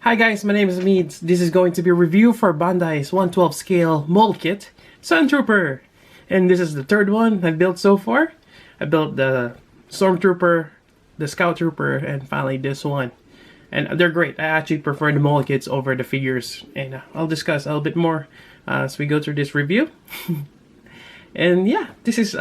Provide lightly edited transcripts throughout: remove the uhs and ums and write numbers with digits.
Hi guys, my name is Meads. This is going to be a review for Bandai's 112 scale mold kit, Suntrooper. And this is the third one I've built so far. I built the Stormtrooper, the Scout Trooper, and finally this one. And they're great. I actually prefer the mold kits over the figures. And I'll discuss a little bit more as we go through this review. And yeah, this is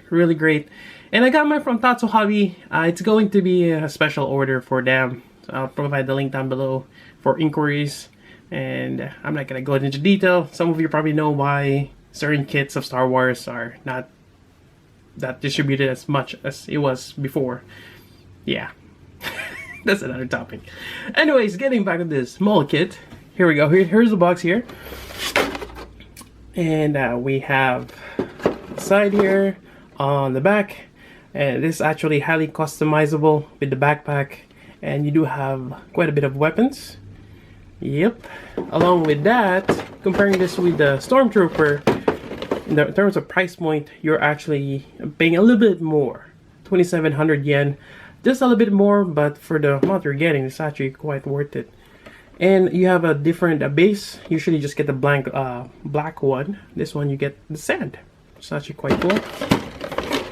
really great. And I got mine from Tatsu Hobby. It's going to be a special order for them. So I'll provide the link down below for inquiries. And I'm not going to go into detail. Some of you probably know why certain kits of Star Wars are not that distributed as much as it was before. Yeah, that's another topic. Anyways, getting back to this mold kit. Here we go. Here's the box here. And we have the side here on the back. And this is actually highly customizable with the backpack. And you do have quite a bit of weapons. Yep. Along with that, comparing this with the Stormtrooper, in terms of price point, you're actually paying a little bit more. 2,700 yen. Just a little bit more, but for the amount you're getting, it's actually quite worth it. And you have a different base. Usually just get the black one. This one you get the sand. It's actually quite cool.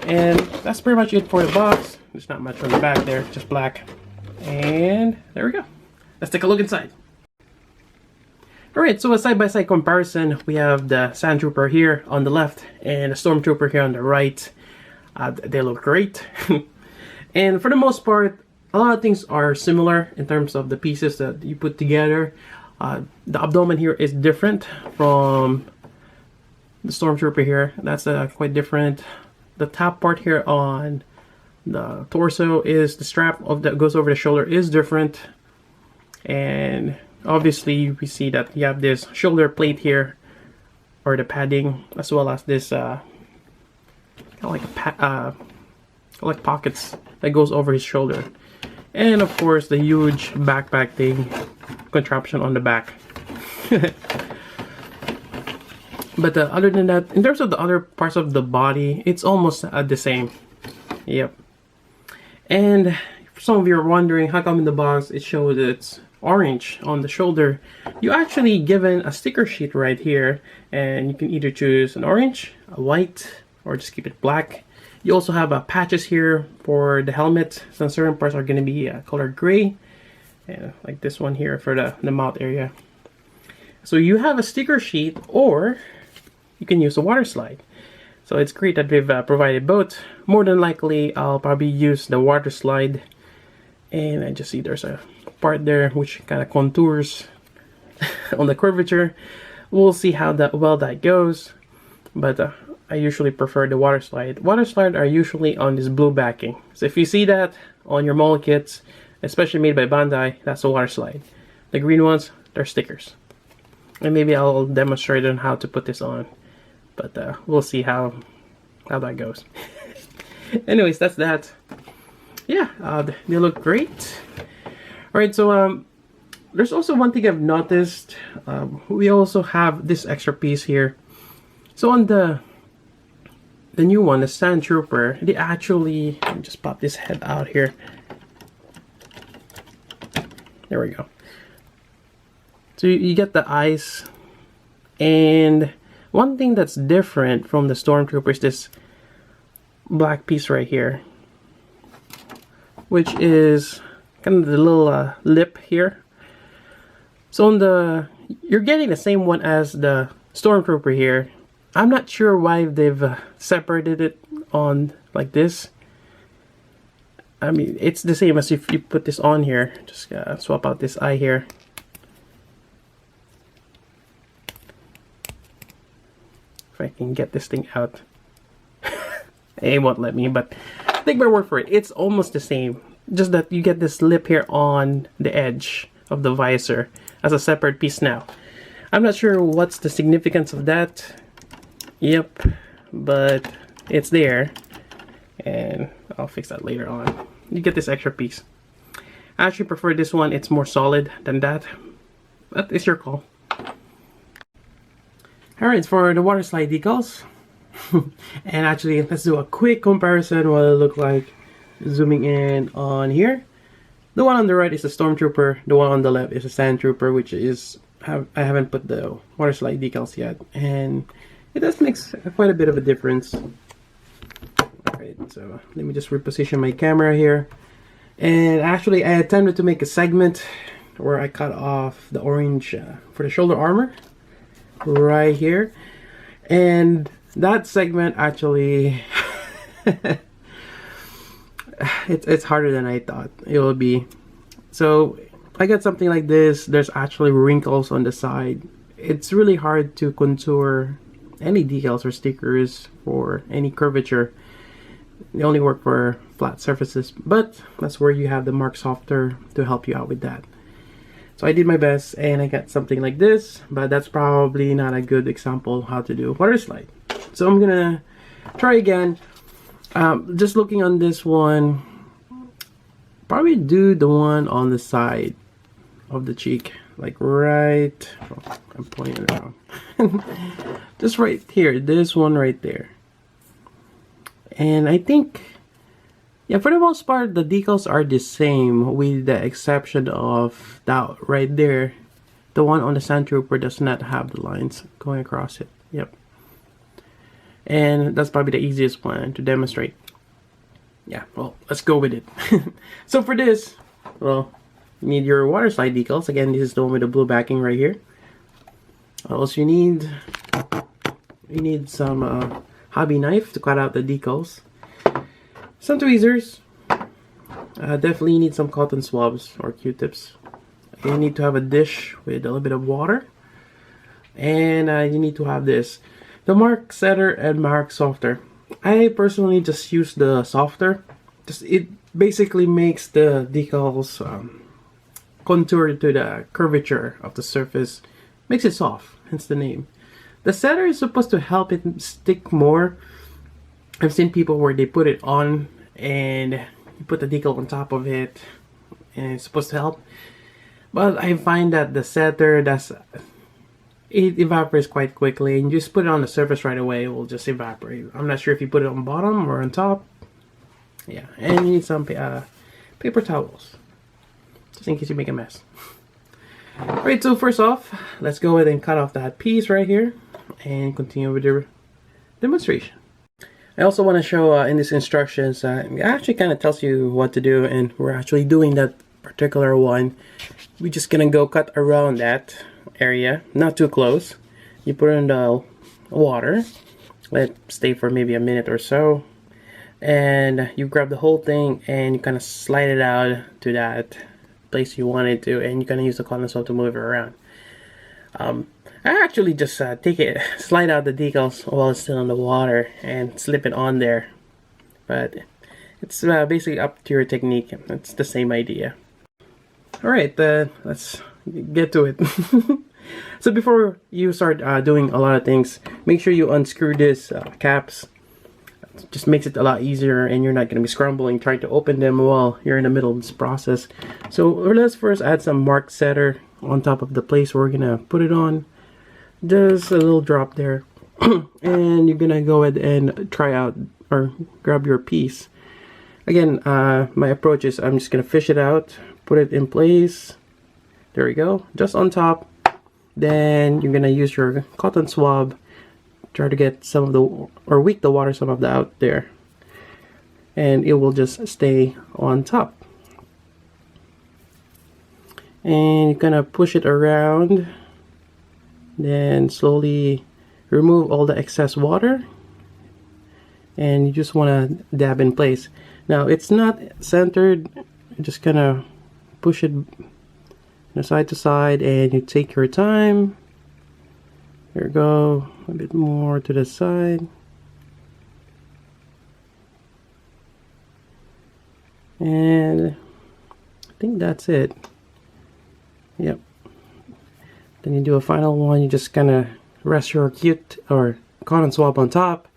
And that's pretty much it for the box. There's not much on the back there, just black. And there we go. Let's take a look inside. Alright, so a side-by-side comparison. We have the Sandtrooper here on the left and the Stormtrooper here on the right. They look great. And for the most part, a lot of things are similar in terms of the pieces that you put together. The abdomen here is different from the Stormtrooper here. That's quite different. The top part here on the torso is the strap that goes over the shoulder is different. And obviously we see that you have this shoulder plate here, or the padding, as well as this kind of like pockets that goes over his shoulder. And of course the huge backpack thing, contraption on the back. But other than that, in terms of the other parts of the body, it's almost the same. Yep. And for some of you are wondering how come in the box it shows it's orange on the shoulder. You actually given a sticker sheet right here, and you can either choose an orange, a white, or just keep it black. You also have patches here for the helmet. Some certain parts are going to be colored gray, and like this one here for the mouth area. So you have a sticker sheet, or you can use a water slide. So it's great that we've provided both. More than likely, I'll probably use the water slide. And I just see there's a part there which kind of contours on the curvature. We'll see how well that goes. But I usually prefer the water slide. Water slide are usually on this blue backing. So if you see that on your mold kits, especially made by Bandai, that's a water slide. The green ones, they're stickers. And maybe I'll demonstrate on how to put this on. But we'll see how that goes. Anyways, that's that. Yeah, they look great. Alright, so there's also one thing I've noticed. We also have this extra piece here. So on the new one, the Sandtrooper, they actually, let me just pop this head out here. There we go. So you get the eyes, and one thing that's different from the Stormtrooper is this black piece right here, which is kind of the little lip here. So on you're getting the same one as the Stormtrooper here. I'm not sure why they've separated it on like this. I mean, it's the same as if you put this on here. Just swap out this eye here. If I can get this thing out. It won't let me, but take my word for it. It's almost the same. Just that you get this lip here on the edge of the visor as a separate piece now. I'm not sure what's the significance of that. Yep, but it's there. And I'll fix that later on. You get this extra piece. I actually prefer this one. It's more solid than that. But it's your call. Alright, for the water slide decals. And actually, let's do a quick comparison what it look like zooming in on here. The one on the right is a stormtrooper. The one on the left is a sand trooper, which is I haven't put the water slide decals yet, and it does make quite a bit of a difference. Alright, so let me just reposition my camera here. And actually, I attempted to make a segment where I cut off the orange for the shoulder armor right here, and that segment actually it's harder than I thought it would be. So I got something like this. There's actually wrinkles on the side. It's really hard to contour any decals or stickers for any curvature. They only work for flat surfaces, but that's where you have the Mark Softer to help you out with that. So I did my best and I got something like this, but that's probably not a good example how to do water slide. So I'm gonna try again. Just looking on this one, probably do the one on the side of the cheek, like right, oh, I'm pointing it around. Just right here, this one right there. And I think, yeah, for the most part, the decals are the same with the exception of that right there. The one on the Sand Trooper does not have the lines going across it. Yep. And that's probably the easiest one to demonstrate. Yeah, well, let's go with it. So for this, well, you need your water slide decals. Again, this is the one with the blue backing right here. What else you need? You need some hobby knife to cut out the decals. Some tweezers. Definitely need some cotton swabs or Q-tips. You need to have a dish with a little bit of water. And you need to have this. The Mark Setter and Mark Softer. I personally just use the Softer. It basically makes the decals contour to the curvature of the surface. Makes it soft, hence the name. The Setter is supposed to help it stick more. I've seen people where they put it on and you put the decal on top of it and it's supposed to help. But I find that the Setter, it evaporates quite quickly, and you just put it on the surface right away, it will just evaporate. I'm not sure if you put it on bottom or on top. Yeah, and you need some paper towels, just in case you make a mess. Alright, so first off, let's go ahead and cut off that piece right here, and continue with the demonstration. I also want to show in these instructions, it actually kind of tells you what to do, and we're actually doing that particular one. We're just gonna go cut around that area, not too close. You put it in the water, let it stay for maybe a minute or so, and you grab the whole thing and you kind of slide it out to that place you want it to, and you kind of use the cotton swab to move it around. I actually just slide out the decals while it's still in the water and slip it on there, but it's basically up to your technique. It's the same idea. Alright, let's get to it. So before you start doing a lot of things, make sure you unscrew this caps. It just makes it a lot easier, and you're not going to be scrambling trying to open them while you're in the middle of this process. So let's first add some Mark Setter on top of the place we're going to put it on. Just a little drop there. And you're going to go ahead and try out or grab your piece. Again, my approach is I'm just going to fish it out, put it in place. There we go, just on top. Then you're gonna use your cotton swab, try to get some of the, or weak the water some of the out there, and it will just stay on top. And you're gonna push it around, then slowly remove all the excess water, and you just want to dab in place. Now it's not centered, you're just gonna push it side to side, and you take your time. There we go, a bit more to the side, and I think that's it. Yep. Then you do a final one. You just kind of rest your cute or cotton swab on top,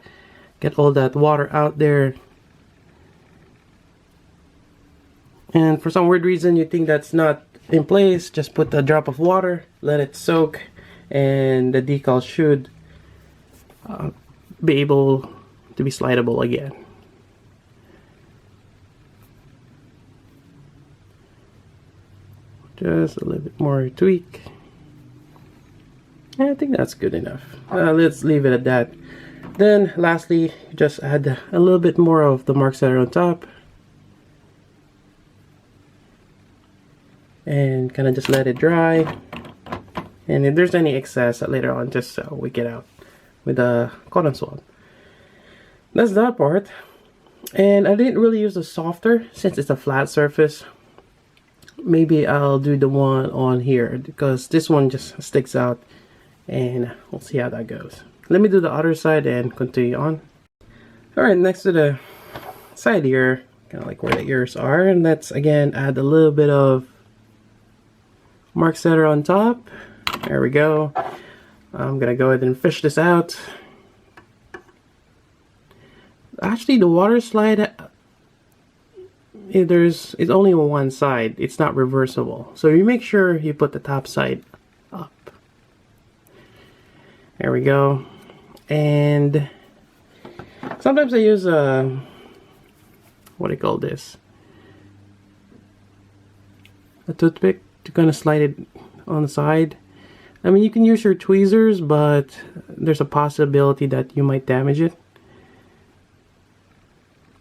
get all that water out there, and for some weird reason you think that's not in place, just put a drop of water, let it soak, and the decal should be able to be slidable again. Just a little bit more tweak. I think that's good enough. Let's leave it at that. Then lastly, just add a little bit more of the mark setter on top. And kind of just let it dry. And if there's any excess later on, just wick it out with a cotton swab. That's that part. And I didn't really use the softer since it's a flat surface. Maybe I'll do the one on here because this one just sticks out, and we'll see how that goes. Let me do the other side and continue on. Alright, next to the side ear, kind of like where the ears are, and let's again add a little bit of mark setter on top. There we go. I'm gonna go ahead and fish this out. Actually, the water slide, it's only on one side. It's not reversible. So you make sure you put the top side up. There we go. And sometimes I use what do you call this? A toothpick to kind of slide it on the side. I mean, you can use your tweezers, but there's a possibility that you might damage it.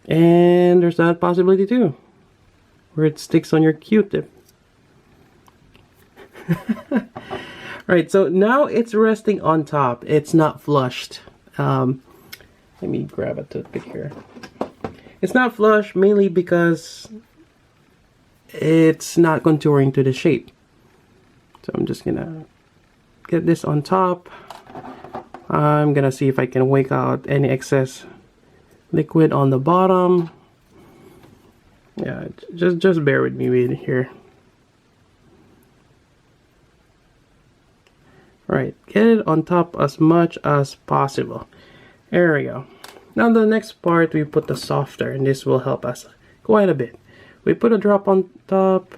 And there's that possibility too, where it sticks on your Q-tip. Right, so now it's resting on top. It's not flushed. Let me grab a toothpick here. It's not flush mainly because it's not contouring to the shape. So I'm just gonna get this on top. I'm gonna see if I can wake out any excess liquid on the bottom. Yeah, just bear with me here. Right, get it on top as much as possible. There we go. Now the next part, we put the softer, and this will help us quite a bit. We put a drop on top.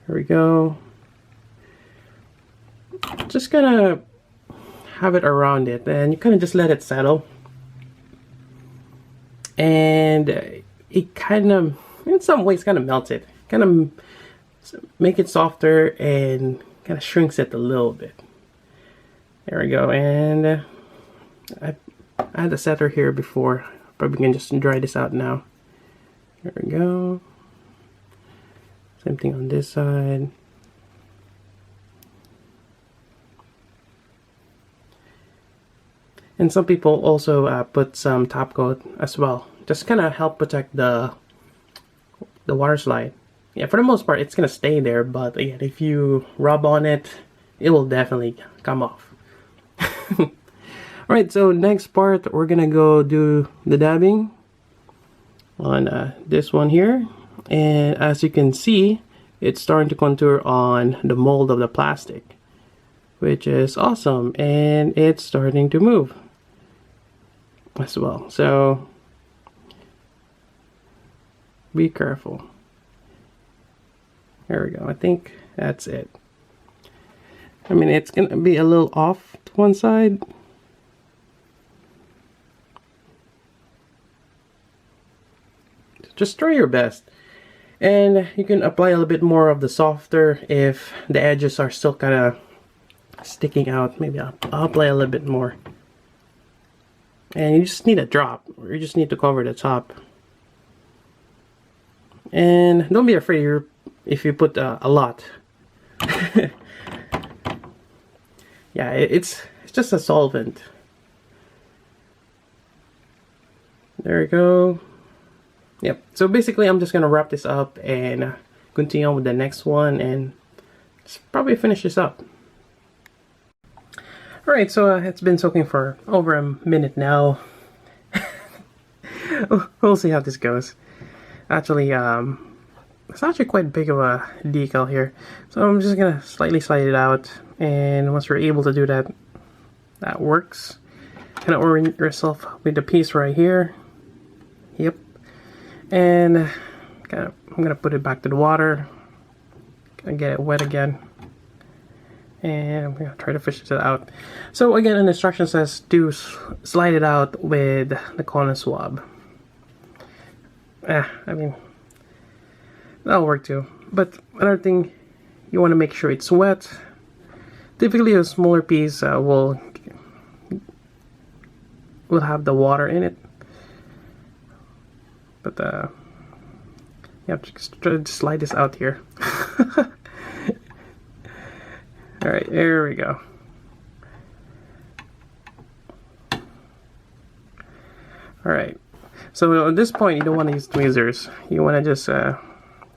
There we go. Just gonna have it around it, and you kind of just let it settle. And it kind of, in some ways, kind of melts it. Kind of make it softer and kind of shrinks it a little bit. There we go. And I had the setter here before. Probably can just dry this out now. There we go. Same thing on this side. And some people also put some top coat as well. Just kind of help protect the water slide. Yeah, for the most part, it's gonna stay there, but again, if you rub on it, it will definitely come off. Alright, so next part, we're gonna go do the dabbing on this one here. And as you can see, it's starting to contour on the mold of the plastic, which is awesome. And it's starting to move as well. So be careful. There we go. I think that's it. I mean, it's gonna be a little off to one side. Just try your best. And you can apply a little bit more of the softer if the edges are still kind of sticking out. Maybe I'll apply a little bit more. And you just need a drop. You just need to cover the top. And don't be afraid if you put a lot. Yeah, it's just a solvent. There we go. Yep. So basically, I'm just gonna wrap this up and continue on with the next one, and just probably finish this up. All right. So it's been soaking for over a minute now. We'll see how this goes. Actually, it's actually quite big of a decal here, so I'm just gonna slightly slide it out, and once you're able to do that, that works. Kind of orient yourself with the piece right here. Yep. And I'm gonna put it back to the water. Gonna get it wet again, and I'm gonna try to fish it out. So again, an instruction says to slide it out with the cotton swab. I mean, that'll work too. But another thing, you want to make sure it's wet. Typically a smaller piece will have the water in it, but you have to just try to slide this out here. Alright, there we go. Alright, so at this point you don't want to use tweezers. You want to just kind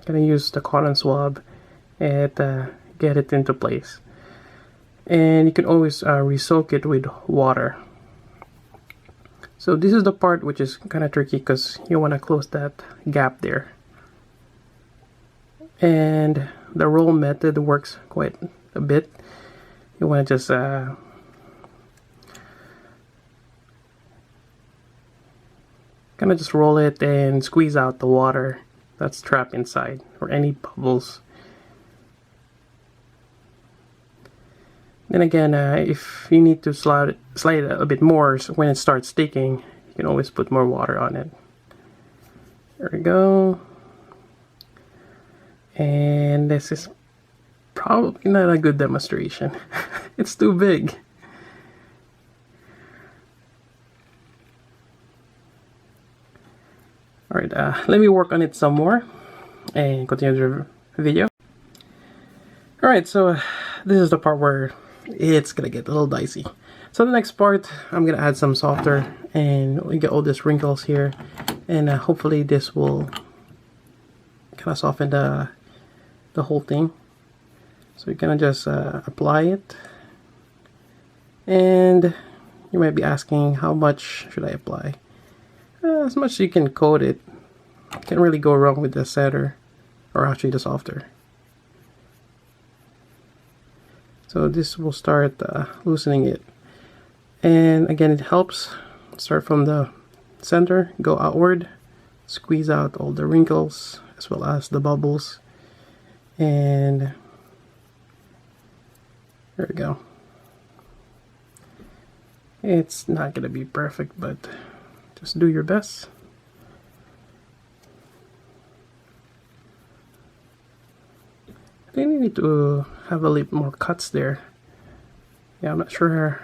of use the cotton swab and get it into place. And you can always re-soak it with water. So this is the part which is kind of tricky because you want to close that gap there. And the roll method works quite a bit. You want to just kind of just roll it and squeeze out the water that's trapped inside, or any bubbles. Then again, if you need to slide it a bit more, so when it starts sticking, you can always put more water on it. There we go. And this is probably not a good demonstration. It's too big. Alright, let me work on it some more and continue the video. Alright, so this is the part where it's gonna get a little dicey. So the next part, I'm gonna add some softer and we get all these wrinkles here, and hopefully this will kind of soften the whole thing. So you're gonna just apply it, and you might be asking, how much should I apply? As much as you can coat it. Can't really go wrong with the setter, or actually the softer. So this will start loosening it. And again, it helps start from the center, go outward, squeeze out all the wrinkles as well as the bubbles. And there we go. It's not gonna be perfect, but just do your best. I think we need to have a little more cuts there. Yeah, I'm not sure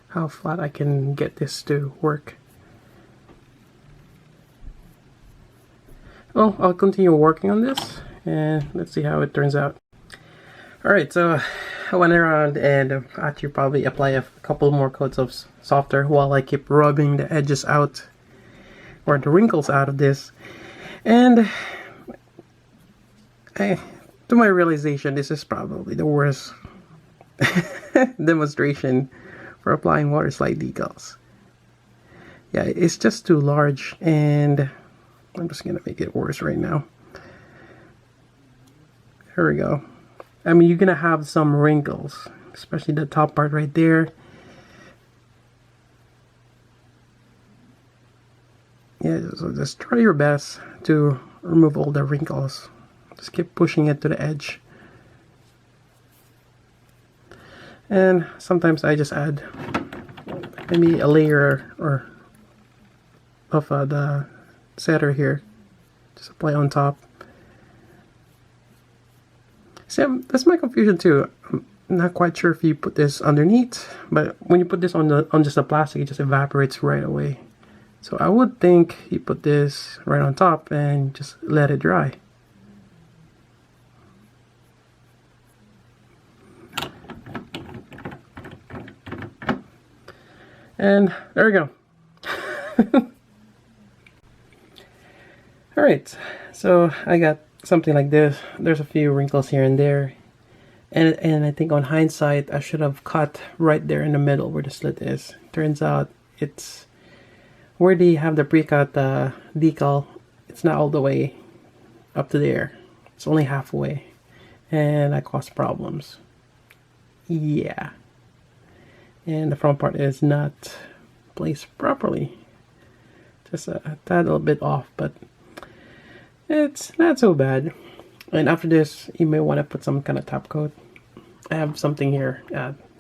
how flat I can get this to work. Well, I'll continue working on this and let's see how it turns out. Alright, so I went around and actually probably apply a couple more coats of softer while I keep rubbing the edges out, or the wrinkles out of this. And to my realization, this is probably the worst demonstration for applying water slide decals. Yeah, it's just too large, and I'm just gonna make it worse right now. Here we go. I mean, you're gonna have some wrinkles, especially the top part right there. Yeah, so just try your best to remove all the wrinkles. Just keep pushing it to the edge. And sometimes I just add maybe a layer or of the setter here. Just apply on top. See, that's my confusion too. I'm not quite sure if you put this underneath, but when you put this on just the plastic, it just evaporates right away. So I would think you put this right on top and just let it dry. And there we go. Alright, so I got something like this. There's a few wrinkles here and there. And I think on hindsight, I should have cut right there in the middle where the slit is. Turns out it's where they have the pre-cut decal. It's not all the way up to there. It's only halfway. And that caused problems. Yeah. And the front part is not placed properly. Just a tad little bit off, but it's not so bad. And after this, you may want to put some kind of top coat. I have something here.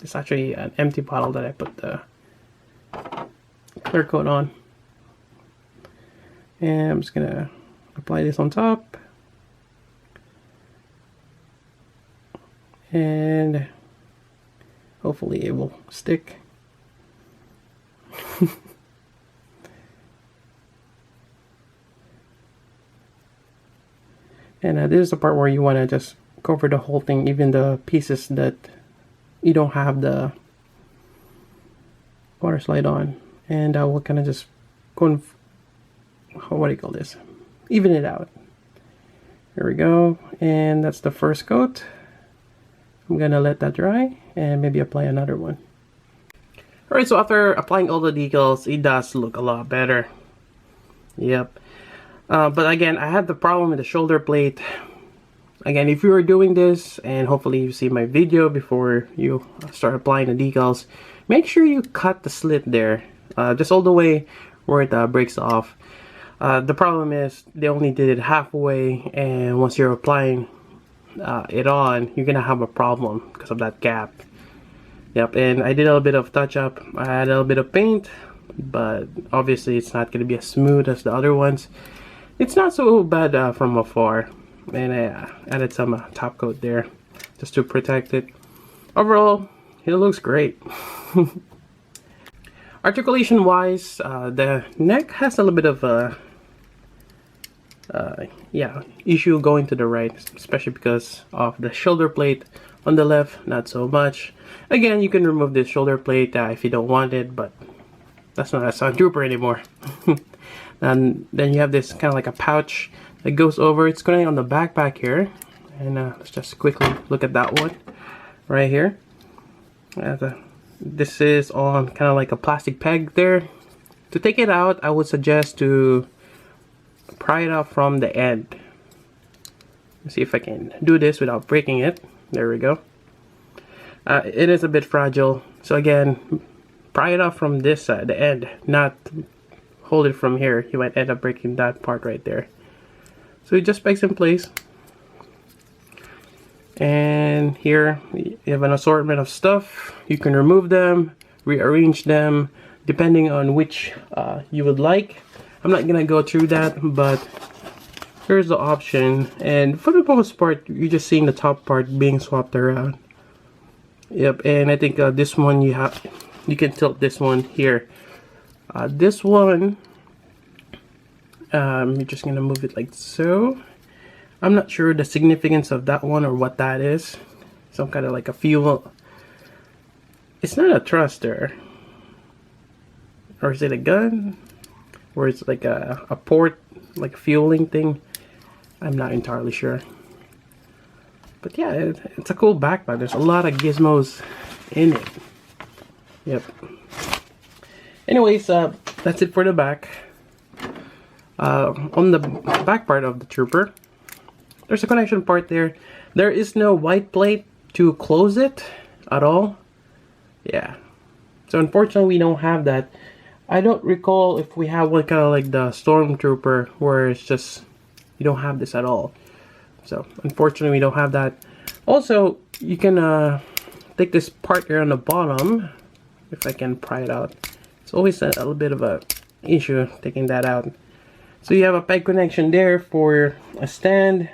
It's actually an empty bottle that I put the clear coat on. And I'm just gonna apply this on top. and hopefully it will stick. And this is the part where you want to just cover the whole thing, even the pieces that you don't have the water slide on, and I will kind of just what do you call this, even it out. There we go, and that's the first coat. I'm gonna let that dry and maybe apply another one. Alright, so after applying all the decals, it does look a lot better. Yep. But again, I had the problem with the shoulder plate. Again, if you are doing this, and hopefully you see my video before you start applying the decals, make sure you cut the slit there, just all the way where it breaks off. The problem is they only did it halfway, and once you're applying it on, you're gonna have a problem because of that gap. Yep, and I did a little bit of touch up. I had a little bit of paint, but obviously it's not gonna be as smooth as the other ones. It's not so bad from afar, and I added some top coat there just to protect it. Overall, it looks great. Articulation wise, the neck has a little bit of a issue going to the right, especially because of the shoulder plate. On the left, not so much. Again, you can remove this shoulder plate if you don't want it, but that's not a Sun Trooper anymore. And then you have this kind of like a pouch that goes over. It's going on the backpack here, and let's just quickly look at that one right here. This is on kind of like a plastic peg there. To take it out, I would suggest to pry it off from the end. Let's see if I can do this without breaking it. There we go. It is a bit fragile, so again, pry it off from this side, the end, not hold it from here. You might end up breaking that part right there. So it just pegs in place. And here you have an assortment of stuff. You can remove them, rearrange them, depending on which you would like. I'm not gonna go through that, but here's the option. And for the most part, you're just seeing the top part being swapped around. Yep, and I think this one you can tilt this one here. This one, you're just gonna move it like so. I'm not sure the significance of that one or what that is. Some kind of like a fuel. It's not a thruster. Or is it a gun? Or it's like a port, like a fueling thing. I'm not entirely sure. But yeah, it's a cool backpack. There's a lot of gizmos in it. Yep. Anyways, that's it for the back. On the back part of the Trooper, there's a connection part there. There is no white plate to close it at all. Yeah. So unfortunately we don't have that. I don't recall if we have one kind of like the Stormtrooper where it's just, you don't have this at all. So unfortunately we don't have that. Also, you can take this part here on the bottom, if I can pry it out. It's always a little bit of a issue taking that out. So you have a peg connection there for a stand.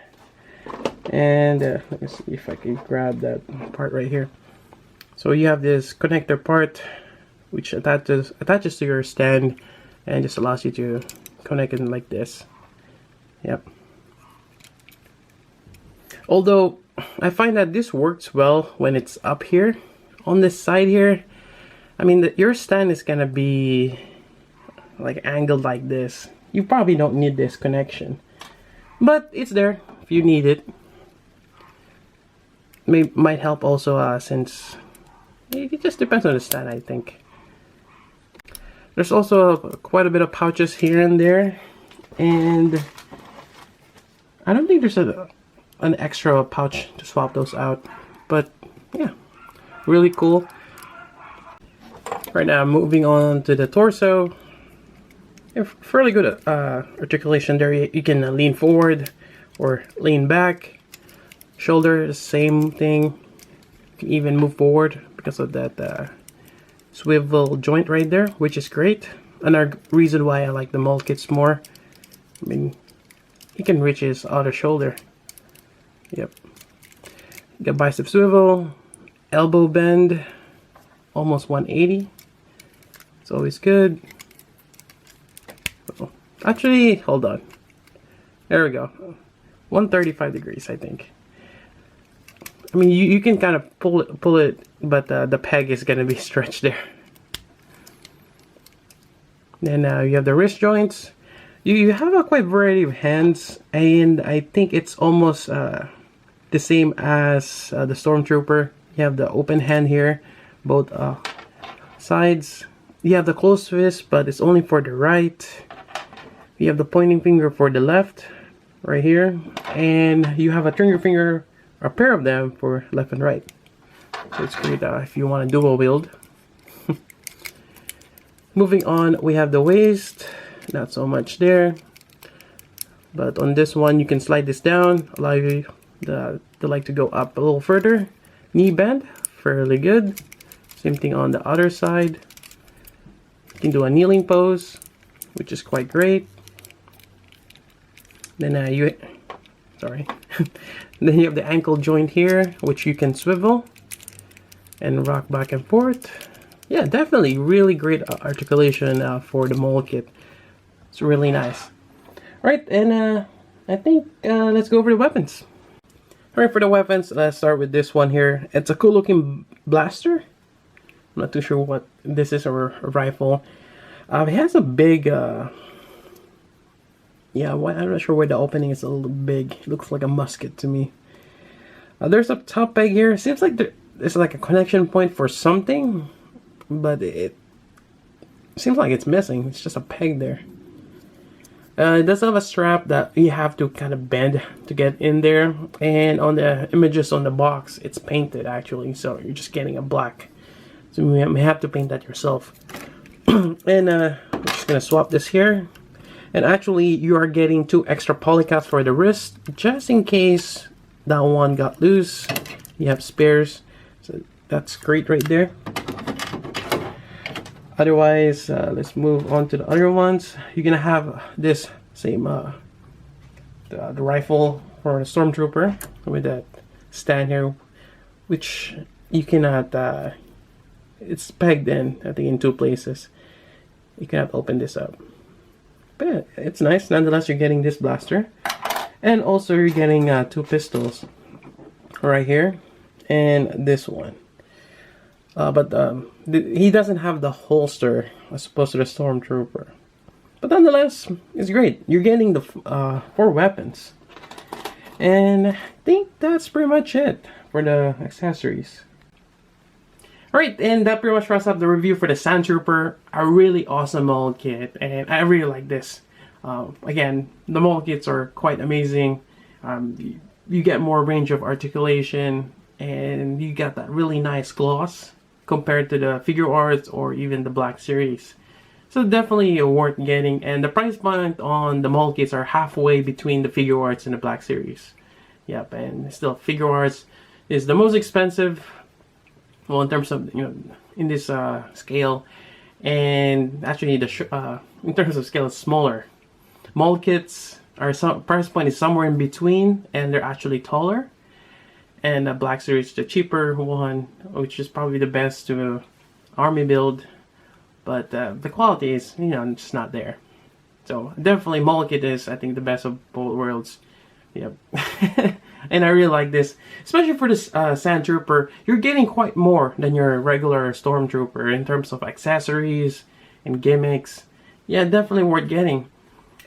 And let me see if I can grab that part right here. So you have this connector part which attaches to your stand and just allows you to connect it like this. Yep. Although I find that this works well when it's up here on this side here. I mean, your stand is gonna be like angled like this. You probably don't need this connection, but it's there if you need it. Might help also since it just depends on the stand, I think. There's also quite a bit of pouches here and there, and I don't think there's an extra pouch to swap those out, but yeah, really cool. Right now, moving on to the torso. Fairly good articulation there. You can lean forward or lean back. Shoulder, the same thing. You can even move forward because of that swivel joint right there, which is great. Another reason why I like the mold kits more. I mean, he can reach his other shoulder. Yep. You got bicep swivel, elbow bend, almost 180. It's always good. Oh, actually, hold on. There we go. 135 degrees, I think. I mean, you can kind of pull it, but the peg is gonna be stretched there. Then you have the wrist joints. You have a quite variety of hands, and I think it's almost the same as the Stormtrooper. You have the open hand here, both sides. You have the closed fist, but it's only for the right. You have the pointing finger for the left, right here, and you have a trigger finger, a pair of them for left and right. So it's great if you want to dual wield. Moving on, we have the waist. Not so much there, but on this one you can slide this down, allow you the leg to go up a little further. Knee bend, fairly good. Same thing on the other side. You can do a kneeling pose, which is quite great. Then then you have the ankle joint here, which you can swivel and rock back and forth. Yeah, definitely really great articulation for the mold kit. It's really nice. Alright, and I think let's go over the weapons. Alright, for the weapons, let's start with this one here. It's a cool looking blaster. I'm not too sure what this is, or a rifle. It has a big, yeah, I'm not sure where the opening is a little big. It looks like a musket to me. There's a top peg here. It seems like there's like a connection point for something, but it seems like it's missing. It's just a peg there. It does have a strap that you have to kind of bend to get in there, and on the images on the box it's painted actually, so you're just getting a black, so you may have to paint that yourself. And we're just gonna swap this here, and actually you are getting 2 extra polycaps for the wrist just in case that one got loose. You have spares, so that's great right there. Otherwise, let's move on to the other ones. You're gonna have this same the rifle for the Stormtrooper with that stand here, which you cannot. It's pegged in, I think, in 2 places. You cannot open this up, but yeah, it's nice. Nonetheless, you're getting this blaster, and also you're getting 2 pistols right here, and this one. But he doesn't have the holster as opposed to the Stormtrooper. But nonetheless, it's great. You're getting the 4 weapons. And I think that's pretty much it for the accessories. Alright, and that pretty much wraps up the review for the Sandtrooper. A really awesome mold kit, and I really like this. Again, the mold kits are quite amazing. You get more range of articulation, and you got that really nice gloss compared to the figure arts or even the Black Series. So definitely worth getting, and the price point on the mold kits are halfway between the figure arts and the Black Series. Yep, and still figure arts is the most expensive, well, in terms of, you know, in this scale, and actually the in terms of scale it's smaller. Mold kits are price point is somewhere in between, and they're actually taller. And the Black Series, the cheaper one, which is probably the best to army build, but the quality is, you know, just not there. So definitely mold kit is, I think, the best of both worlds. Yep. And I really like this, especially for this Sandtrooper. You're getting quite more than your regular Stormtrooper in terms of accessories and gimmicks. Yeah, definitely worth getting.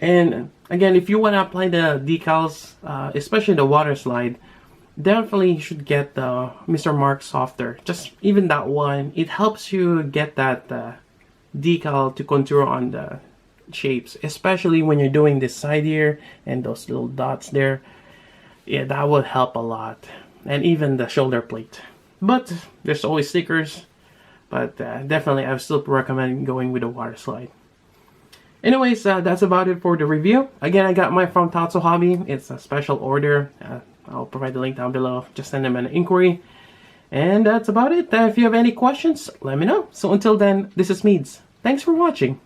And again, if you want to apply the decals, especially the water slide, definitely you should get the Mr. Mark Softer. Just even that one, it helps you get that decal to contour on the shapes, especially when you're doing this side here and those little dots there. Yeah, that would help a lot. And even the shoulder plate. But there's always stickers. But definitely I would still recommend going with the water slide. Anyways, that's about it for the review. Again, I got mine from Tatsu Hobby. It's a special order. I'll provide the link down below. Just send them an inquiry. And that's about it. If you have any questions, let me know. So until then, this is Meads. Thanks for watching.